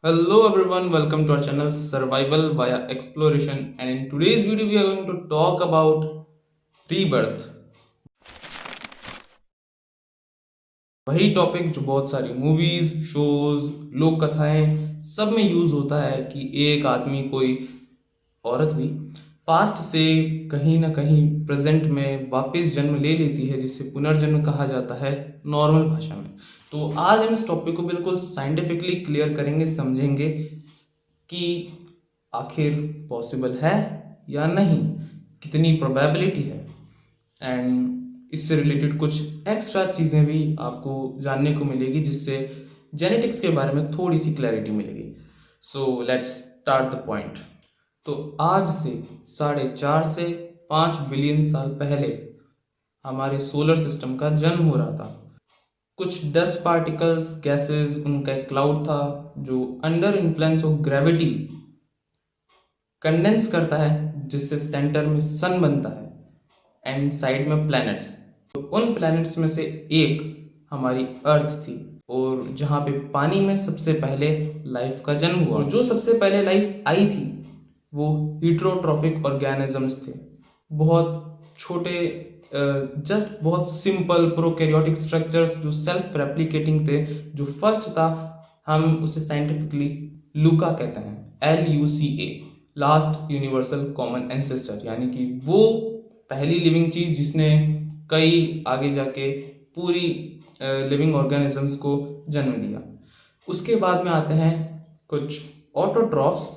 Hello everyone, welcome to our channel Survival via Exploration, and in today's video we are going to talk about rebirth. वही topic जो बहुत सारी movies, shows, लोक कथाएं सब में यूज होता है कि एक आदमी, कोई औरत भी पास्ट से कहीं ना कहीं प्रेजेंट में वापस जन्म ले लेती है, जिसे पुनर्जन्म कहा जाता है नॉर्मल भाषा में। तो आज हम इस टॉपिक को बिल्कुल साइंटिफिकली क्लियर करेंगे, समझेंगे कि आखिर पॉसिबल है या नहीं, कितनी प्रोबेबिलिटी है, एंड इससे रिलेटेड कुछ एक्स्ट्रा चीज़ें भी आपको जानने को मिलेगी, जिससे जेनेटिक्स के बारे में थोड़ी सी क्लैरिटी मिलेगी। So let's start the point. तो आज से 4.5 से 5 बिलियन साल पहले हमारे सोलर सिस्टम का जन्म हो रहा था। कुछ डस्ट पार्टिकल्स, गैसेस, उनका एक क्लाउड था जो under influence of gravity condense करता है, जिससे सेंटर में सन बनता है एंड साइड में प्लैनेट्स। तो उन प्लैनेट्स में से एक हमारी अर्थ थी, और जहाँ पे पानी में सबसे पहले लाइफ का जन्म हुआ। जो सबसे पहले लाइफ आई थी वो हीट्रोट्रॉफिक ऑर्गेनिजम्स थे, बहुत छोटे, जस्ट बहुत सिंपल प्रोकैरियोटिक स्ट्रक्चर्स जो सेल्फ रेप्लिकेटिंग थे। जो फर्स्ट था, हम उसे साइंटिफिकली लूका कहते हैं, LUCA, last universal common ancestor, यानी कि वो पहली लिविंग चीज जिसने कई आगे जाके पूरी लिविंग ऑर्गेनिजम्स को जन्म दिया। उसके बाद में आते हैं कुछ ऑटोट्रॉफ्स।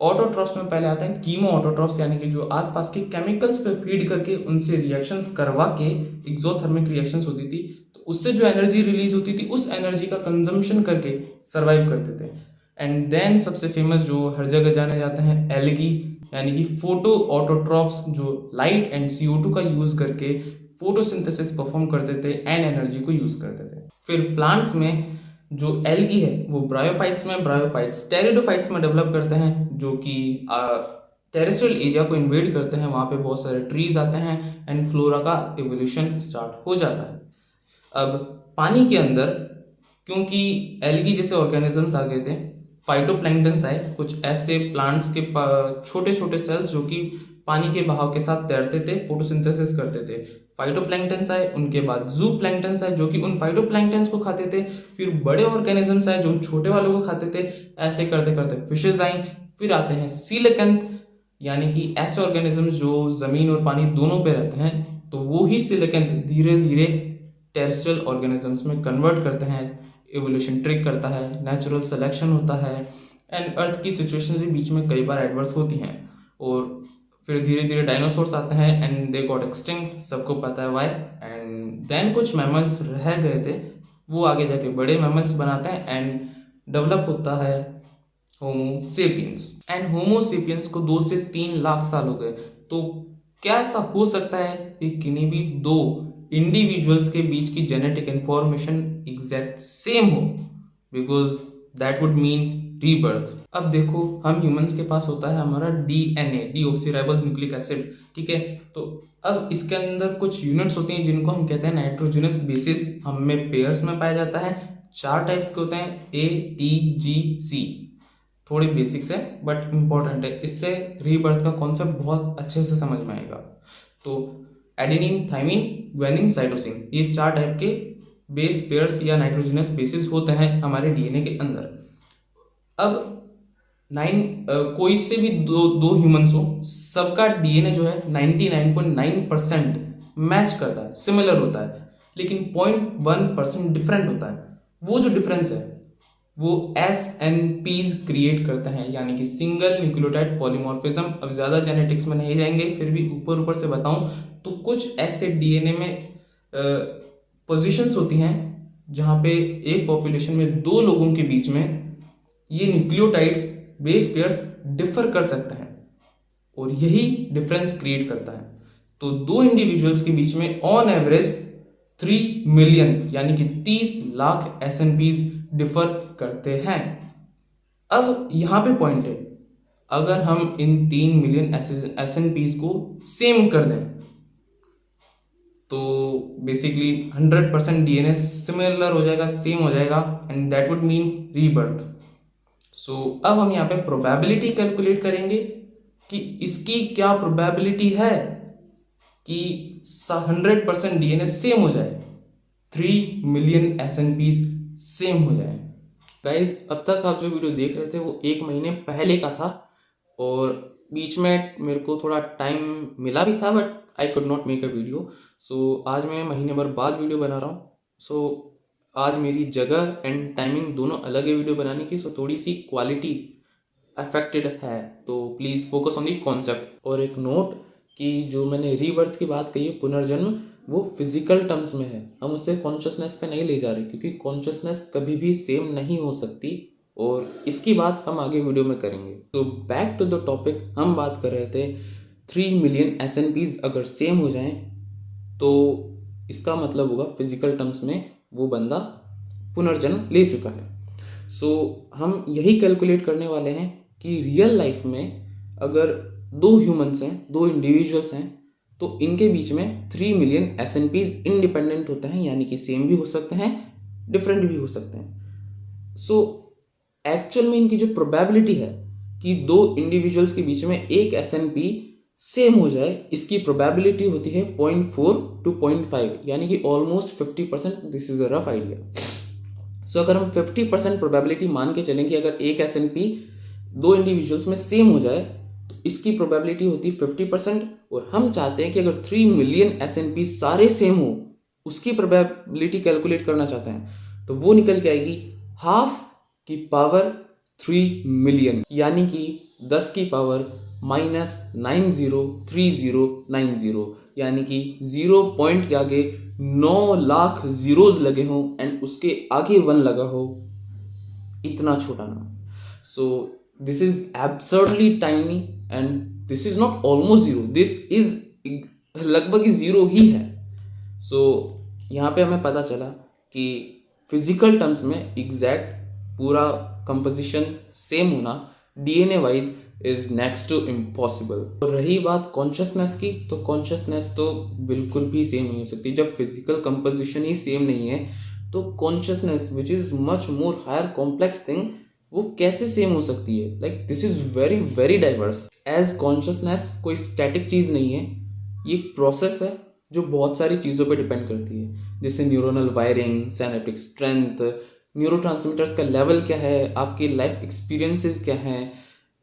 ऑटोट्रॉफ्स में पहले आते हैं कीमो ऑटोट्रॉफ्स, यानी कि जो आसपास के केमिकल्स पे फीड करके उनसे रिएक्शंस करवा के एक्सोथर्मिक रिएक्शंस होती थी, तो उससे जो एनर्जी रिलीज होती थी उस एनर्जी का कंजम्पशन करके सर्वाइव करते थे। एंड देन सबसे फेमस जो हर जगह जाने जाते हैं, एल्गी, यानी कि फोटो ऑटोट्रॉफ्स, जो लाइट एंड CO2 का यूज करके फोटोसिंथेसिस परफॉर्म करते थे एंड एनर्जी को यूज करते थे। फिर प्लांट्स में जो एल्गी है वो ब्रायोफाइट्स टेरिडोफाइट्स में डेवलप करते हैं, जो कि टेरेस्ट्रियल एरिया को इन्वेड करते हैं। वहाँ पे बहुत सारे ट्रीज आते हैं एंड फ्लोरा का इवोल्यूशन स्टार्ट हो जाता है। अब पानी के अंदर, क्योंकि एल्गी जैसे ऑर्गेनिजम्स आ गए थे, फाइटोप्लैंक्टन्स आए, कुछ ऐसे प्लांट्स के छोटे छोटे सेल्स जो कि पानी के बहाव के साथ तैरते थे, फोटोसिंथेसिस करते थे। फाइटोप्लैंक्टन्स आए, उनके बाद जू प्लैंक्टन्स आए जो कि उन फाइटोप्लैंक्टन्स को खाते थे। फिर बड़े ऑर्गेनिजम्स आए जो उन छोटे वालों को खाते थे। ऐसे करते करते फिशेज आई। फिर आते हैं सीलेकंथ, यानी कि ऐसे ऑर्गेनिजम्स जो जमीन और पानी दोनों पे रहते हैं। तो वो ही सीलेकंथ धीरे धीरे टेरेस्ट्रियल ऑर्गेनिजम्स में कन्वर्ट करते हैं, एवोल्यूशन ट्रिक करता है, नेचुरल सिलेक्शन होता है, एंड अर्थ की सिचुएशन भी बीच में कई बार एडवर्स होती हैं। और फिर धीरे धीरे डायनासोर्स आते हैं एंड दे गॉट एक्सटिंक्ट, सबको पता है वाई। एंड देन कुछ मैमल्स रह गए थे, वो आगे जाके बड़े मैमल्स बनाते हैं एंड डेवलप होता है होमो सेपियंस। एंड होमो सेपियंस को 2 से 3 लाख साल हो गए। तो क्या ऐसा हो सकता है कि किन्हीं भी दो इंडिविजुअल्स के बीच की जेनेटिक इंफॉर्मेशन एग्जैक्ट सेम हो? Because that would mean rebirth. अब देखो, हम ह्यूमंस के पास होता है हमारा DNA, डीऑक्सीराइबोस न्यूक्लिक एसिड, ठीक है। तो अब इसके अंदर कुछ यूनिट्स होती हैं जिनको हम कहते हैं नाइट्रोजनस बेसिस। हम में पेयर्स में पाया जाता है। 4 टाइप्स के होते हैं, ATGC। थोड़ी बेसिक्स है बट इंपॉर्टेंट है, इससे रीबर्थ का कॉन्सेप्ट बहुत अच्छे से समझ में आएगा। तो एडेनिन, थाइमिन, ग्वानिन, साइटोसिन, ये 4 टाइप के बेस पेयर्स या नाइट्रोजनस बेसिस होते हैं हमारे DNA के अंदर। अब 9 कोई से भी दो ह्यूमंस हो, सबका DNA जो है 99.9% मैच करता है, सिमिलर होता है, लेकिन 0.1% डिफरेंट होता है। वो जो डिफरेंस है वो SNPs क्रिएट करते हैं, यानी कि सिंगल न्यूक्लियोटाइड पॉलीमॉर्फिज्म। अब ज़्यादा जेनेटिक्स में नहीं जाएंगे, फिर भी ऊपर ऊपर से बताऊं तो कुछ ऐसे DNA में पोजीशंस होती हैं जहाँ पे एक पॉपुलेशन में 2 लोगों के बीच में ये न्यूक्लियोटाइड्स, बेस पेयर्स डिफर कर सकते हैं, और यही डिफरेंस क्रिएट करता है। तो 2 इंडिविजुअल्स के बीच में ऑन एवरेज 3 मिलियन, यानी कि 30 लाख SNPs डिफर करते हैं। अब यहां पे पॉइंट है, अगर हम इन 3 मिलियन SNPs को सेम कर दें तो बेसिकली 100% DNA सिमिलर हो जाएगा, सेम हो जाएगा, and that would mean rebirth. अब हम यहाँ पे प्रोबेबिलिटी कैलकुलेट करेंगे कि इसकी क्या प्रोबेबिलिटी है कि 100% डीएनए सेम हो जाए, 3 मिलियन एसएनपीज सेम हो जाए। गाइज, अब तक आप जो वीडियो देख रहे थे वो 1 महीने पहले का था और बीच में मेरे को थोड़ा टाइम मिला भी था, but I could not make a video. आज मैं महीने भर बाद वीडियो बना रहा हूँ। आज मेरी जगह एंड टाइमिंग दोनों अलग है वीडियो बनाने की, थोड़ी सी क्वालिटी अफेक्टेड है, तो please focus on the concept. और एक नोट कि जो मैंने रीबर्थ की बात कही है, पुनर्जन्म, वो फिजिकल टर्म्स में है, हम उससे कॉन्शियसनेस पे नहीं ले जा रहे, क्योंकि कॉन्शियसनेस कभी भी सेम नहीं हो सकती और इसकी बात हम आगे वीडियो में करेंगे। तो बैक टू द टॉपिक, हम बात कर रहे थे 3 मिलियन एसएनपीज अगर सेम हो जाएं तो इसका मतलब होगा फिजिकल टर्म्स में वो बंदा पुनर्जन्म ले चुका है। हम यही कैलकुलेट करने वाले हैं कि रियल लाइफ में अगर 2 ह्यूमंस हैं, 2 इंडिविजुअल्स हैं, तो इनके बीच में 3 मिलियन एसएनपीज इंडिपेंडेंट होते हैं, यानी कि सेम भी हो सकते हैं, डिफरेंट भी हो सकते हैं। एक्चुअल में इनकी जो प्रोबेबिलिटी है कि 2 इंडिविजुअल्स के बीच में एक एसएनपी सेम हो जाए, इसकी प्रोबेबिलिटी होती है 0.4 to 0.5, यानी कि almost 50%। This is a rough idea. अगर हम 50% प्रोबेबिलिटी मान के चलें कि अगर एक एसएनपी 2 इंडिविजुअल्स में सेम हो जाए तो इसकी प्रोबेबिलिटी होती है 50%, और हम चाहते हैं कि अगर 3 मिलियन एसएनपी सारे सेम हो, उसकी प्रोबेबिलिटी कैलकुलेट करना चाहते हैं, तो वो निकल के आएगी हाफ की पावर 3 मिलियन, यानी कि 10 की पावर -903090, यानी कि 0 पॉइंट के आगे 9 लाख जीरोज लगे हों एंड उसके आगे 1 लगा हो, इतना छोटा नाम। This is absurdly tiny and this is not almost zero, this is लगभग जीरो ही है। यहाँ पे हमें पता चला कि फिजिकल टर्म्स में एग्जैक्ट पूरा कंपोजिशन सेम होना DNA wise is next to impossible. और रही बात कॉन्शियसनेस की, तो कॉन्शियसनेस तो बिल्कुल भी सेम नहीं हो सकती। जब फिजिकल कंपोजिशन ही सेम नहीं है तो consciousness which is much more higher complex thing, वो कैसे सेम हो सकती है? Like this is very very diverse. As consciousness कोई स्टैटिक चीज नहीं है, ये एक प्रोसेस है जो बहुत सारी चीज़ों पे डिपेंड करती है, जैसे neuronal wiring, synaptic strength, neurotransmitters का लेवल क्या है, आपके लाइफ एक्सपीरियंसेस क्या हैं,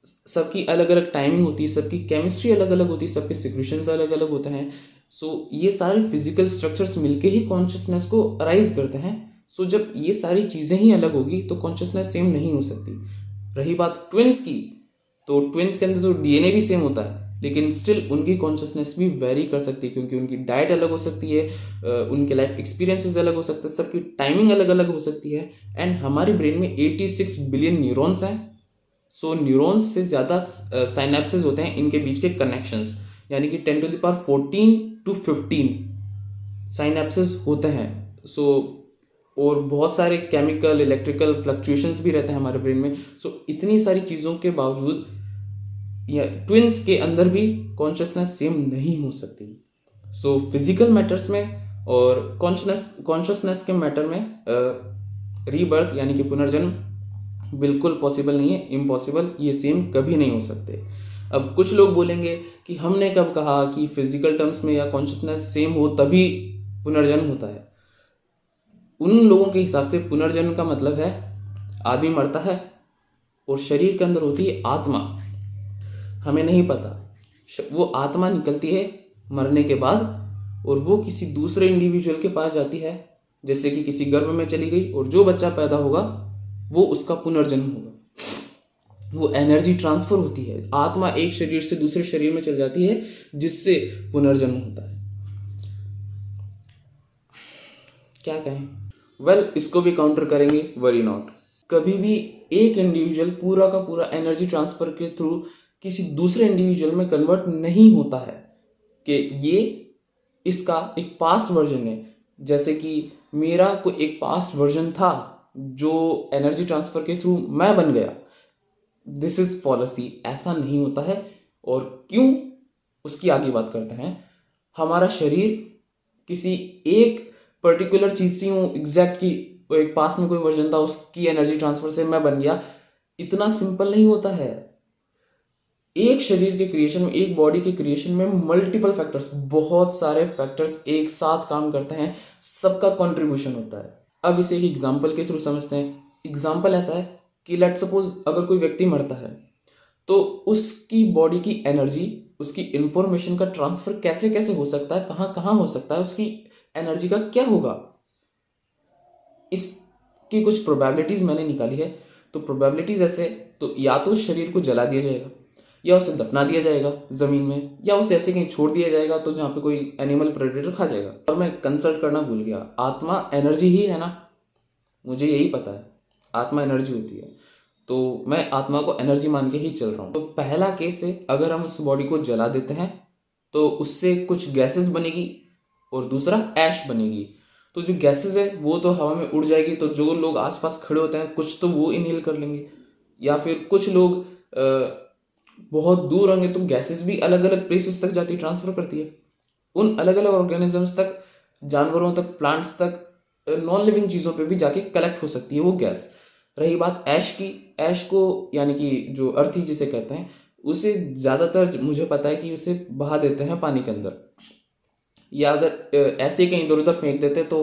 सबकी अलग अलग टाइमिंग होती है, सबकी केमिस्ट्री अलग अलग होती है, सबके सिक्रेशंस अलग अलग होते हैं। ये सारे फिजिकल स्ट्रक्चर्स मिलके ही कॉन्शियसनेस को अराइज करते हैं। जब ये सारी चीज़ें ही अलग होगी तो कॉन्शियसनेस सेम नहीं हो सकती। रही बात ट्विन्स की, तो ट्विन्स के अंदर तो डीएनए भी सेम होता है, लेकिन स्टिल उनकी कॉन्शियसनेस भी वेरी कर सकती है, क्योंकि उनकी डाइट अलग हो सकती है, उनके लाइफ एक्सपीरियंसेस अलग हो सकते हैं, सबकी टाइमिंग अलग अलग हो सकती है। एंड हमारी ब्रेन में 86 बिलियन न्यूरॉन्स हैं। न्यूरॉन्स से ज़्यादा साइनेप्सेस होते हैं, इनके बीच के कनेक्शंस, यानी कि 10⁻14 to 15 साइनेप्सेस होते हैं। और बहुत सारे केमिकल इलेक्ट्रिकल फ्लक्चुएशंस भी रहते हैं हमारे ब्रेन में। इतनी सारी चीज़ों के बावजूद या ट्विन्स के अंदर भी कॉन्शियसनेस सेम नहीं हो सकती। फिजिकल मैटर्स में और कॉन्शियसनेस के मैटर में रीबर्थ यानी कि पुनर्जन्म बिल्कुल पॉसिबल नहीं है, इम्पॉसिबल, ये सेम कभी नहीं हो सकते। अब कुछ लोग बोलेंगे कि हमने कब कहा कि फिजिकल टर्म्स में या कॉन्शियसनेस सेम हो तभी पुनर्जन्म होता है। उन लोगों के हिसाब से पुनर्जन्म का मतलब है आदमी मरता है और शरीर के अंदर होती है आत्मा। हमें नहीं पता, वो आत्मा निकलती है मरने के बाद और वो किसी दूसरे इंडिविजुअल के पास जाती है, जैसे कि किसी गर्भ में चली गई, और जो बच्चा पैदा होगा वो उसका पुनर्जन्म होगा। वो एनर्जी ट्रांसफर होती है, आत्मा एक शरीर से दूसरे शरीर में चल जाती है, जिससे पुनर्जन्म होता है। क्या कहें? इसको भी काउंटर करेंगे, वरी नॉट। कभी भी एक इंडिविजुअल पूरा का पूरा एनर्जी ट्रांसफर के थ्रू किसी दूसरे इंडिविजुअल में कन्वर्ट नहीं होता है, कि ये इसका एक पास्ट वर्जन है। जैसे कि मेरा कोई एक पास्ट वर्जन था जो एनर्जी ट्रांसफर के थ्रू मैं बन गया, दिस इज फॉलसी, ऐसा नहीं होता है। और क्यों, उसकी आगे बात करते हैं। हमारा शरीर किसी एक पर्टिकुलर चीज से एग्जैक्ट की एक पास्ट में कोई वर्जन था, उसकी एनर्जी ट्रांसफर से मैं बन गया, इतना सिंपल नहीं होता है। एक शरीर के क्रिएशन में, एक बॉडी के क्रिएशन में मल्टीपल फैक्टर्स, बहुत सारे फैक्टर्स एक साथ काम करते हैं, सबका कंट्रीब्यूशन होता है। अब इसे एक एग्जांपल के थ्रू समझते हैं। एग्जांपल ऐसा है कि लेट सपोज अगर कोई व्यक्ति मरता है तो उसकी बॉडी की एनर्जी, उसकी इंफॉर्मेशन का ट्रांसफर कैसे कैसे हो सकता है, कहाँ कहाँ हो सकता है, उसकी एनर्जी का क्या होगा, इसकी कुछ प्रोबेबिलिटीज मैंने निकाली है। तो प्रोबेबिलिटीज ऐसे, तो या तो उस शरीर को जला दिया जाएगा, या उसे दफना दिया जाएगा जमीन में, या उसे ऐसे कहीं छोड़ दिया जाएगा तो जहाँ पे कोई एनिमल प्रेडेटर खा जाएगा। और मैं कंसल्ट करना भूल गया, आत्मा एनर्जी ही है ना, मुझे यही पता है आत्मा एनर्जी होती है, तो मैं आत्मा को एनर्जी मान के ही चल रहा हूँ। तो पहला केस है, अगर हम उस बॉडी को जला देते हैं तो उससे कुछ गैसेस बनेगी और दूसरा ऐश बनेगी। तो जो गैसेस है वो तो हवा में उड़ जाएगी, तो जो लोग आसपास खड़े होते हैं कुछ तो वो इनहेल कर लेंगे, या फिर कुछ लोग बहुत दूर होंगे तो गैसेस भी अलग अलग प्लेसेस तक जाती, ट्रांसफर करती है उन अलग अलग ऑर्गेनिजम्स तक, जानवरों तक, प्लांट्स तक, नॉन लिविंग चीज़ों पे भी जाके कलेक्ट हो सकती है वो गैस। रही बात ऐश की, ऐश को यानी कि जो अर्थी जिसे कहते हैं, उसे ज़्यादातर मुझे पता है कि उसे बहा देते हैं पानी के अंदर, या अगर ऐसे कहीं इधर उधर फेंक देते तो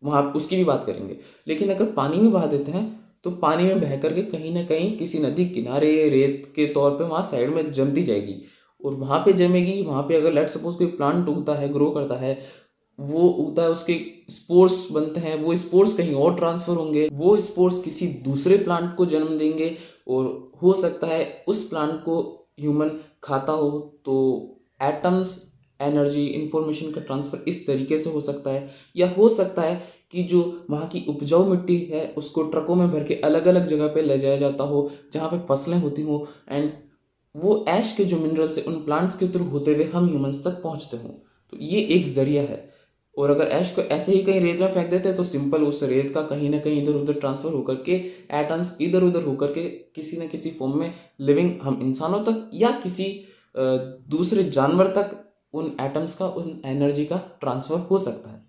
वहाँ उसकी भी बात करेंगे। लेकिन अगर पानी में बहा देते हैं तो पानी में बह करके कहीं ना कहीं किसी नदी किनारे रेत के तौर पे वहाँ साइड में जमती जाएगी, और वहाँ पे जमेगी। वहाँ पे अगर लेट सपोज कोई प्लांट उगता है, ग्रो करता है, वो उगता है, उसके स्पोर्स बनते हैं, वो स्पोर्स कहीं और ट्रांसफर होंगे, वो स्पोर्स किसी दूसरे प्लांट को जन्म देंगे, और हो सकता है उस प्लांट को ह्यूमन खाता हो। तो एटम्स, एनर्जी, इंफॉर्मेशन का ट्रांसफर इस तरीके से हो सकता है। या हो सकता है कि जो वहाँ की उपजाऊ मिट्टी है उसको ट्रकों में भर के अलग अलग जगह पे ले जाया जाता हो जहाँ पे फसलें होती हो, एंड वो ऐश के जो मिनरल्स है उन प्लांट्स के थ्रू होते हुए हम ह्यूमंस तक पहुँचते हों। तो ये एक जरिया है। और अगर ऐश को ऐसे ही कहीं रेत में फेंक देते हैं तो सिंपल उस रेत का कहीं ना कहीं इधर उधर ट्रांसफर होकर के एटम्स इधर उधर होकर के किसी न किसी फॉर्म में लिविंग हम इंसानों तक या किसी दूसरे जानवर तक उन एटम्स का, उन एनर्जी का ट्रांसफर हो सकता है।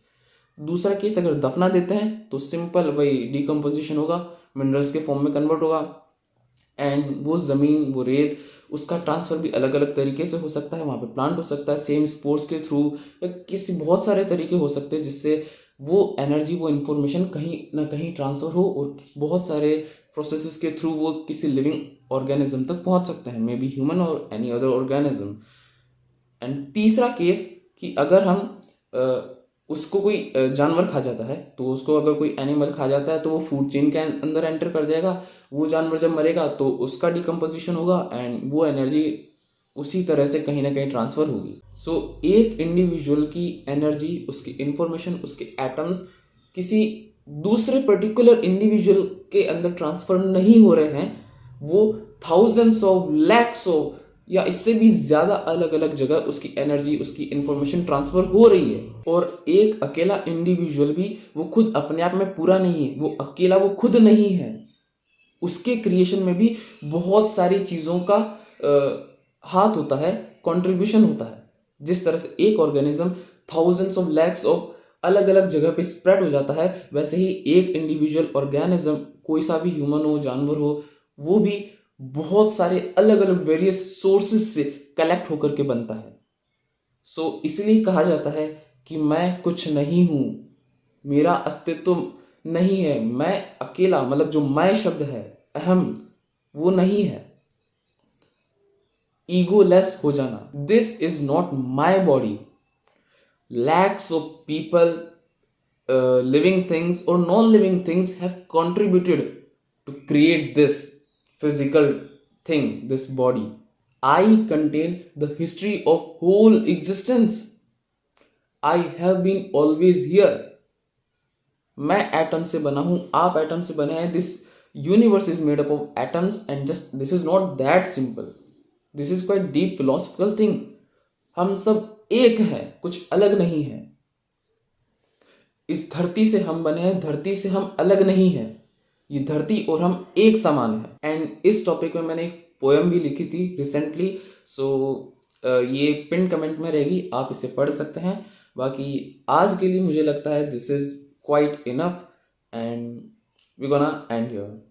दूसरा केस, अगर दफना देते हैं तो सिंपल वही डिकम्पोजिशन होगा, मिनरल्स के फॉर्म में कन्वर्ट होगा, एंड वो ज़मीन, वो रेत, उसका ट्रांसफ़र भी अलग अलग तरीके से हो सकता है। वहाँ पे प्लांट हो सकता है सेम स्पोर्स के थ्रू, या किसी बहुत सारे तरीके हो सकते हैं जिससे वो एनर्जी, वो इन्फॉर्मेशन कहीं ना कहीं ट्रांसफ़र हो, और बहुत सारे प्रोसेसेस के थ्रू वो किसी लिविंग ऑर्गेनिज्म तक पहुँच सकते हैं, मे बी ह्यूमन और एनी अदर ऑर्गेनिज्म। एंड तीसरा केस कि अगर हम उसको कोई जानवर खा जाता है, तो उसको अगर कोई एनिमल खा जाता है तो वो फूड चेन के अंदर एंटर कर जाएगा। वो जानवर जब मरेगा तो उसका डिकम्पोजिशन होगा, एंड वो एनर्जी उसी तरह से कहीं ना कहीं ट्रांसफर होगी। सो एक इंडिविजुअल की एनर्जी, उसकी इंफॉर्मेशन, उसके एटम्स किसी दूसरे पर्टिकुलर इंडिविजुअल के अंदर ट्रांसफर नहीं हो रहे हैं, वो थाउजेंड्स ऑफ, लैक्स ऑफ, या इससे भी ज़्यादा अलग अलग जगह उसकी एनर्जी, उसकी इंफॉर्मेशन ट्रांसफ़र हो रही है। और एक अकेला इंडिविजुअल भी वो खुद अपने आप में पूरा नहीं है, वो अकेला वो खुद नहीं है, उसके क्रिएशन में भी बहुत सारी चीज़ों का हाथ होता है, कंट्रीब्यूशन होता है। जिस तरह से एक organism thousands of, lakhs of अलग अलग जगह पे स्प्रेड हो जाता है, वैसे ही एक इंडिविजुअल ऑर्गेनिज्म, कोई सा भी ह्यूमन हो, जानवर हो, वो भी बहुत सारे अलग अलग वेरियस सोर्सेस से कलेक्ट होकर के बनता है। सो इसलिए कहा जाता है कि मैं कुछ नहीं हूँ, मेरा अस्तित्व नहीं है, मैं अकेला, मतलब जो मैं शब्द है, अहम, वो नहीं है। ईगोलेस हो जाना, this is not my body. Lakhs of people, living things or non-living things have contributed to create this physical thing, this body. I contain the history of whole existence. I have been always here. मैं atom से बना हूं, आप atom से बने हैं। This universe is made up of atoms, and just this is not that simple, this is quite deep philosophical thing. हम सब एक हैं, कुछ अलग नहीं है। इस धरती से हम बने हैं, धरती से हम अलग नहीं है। ये धरती और हम एक समान है। एंड इस टॉपिक में मैंने एक पोएम भी लिखी थी रिसेंटली, सो ये पिन कमेंट में रहेगी, आप इसे पढ़ सकते हैं। बाकी आज के लिए मुझे लगता है this is quite enough, and we gonna end here.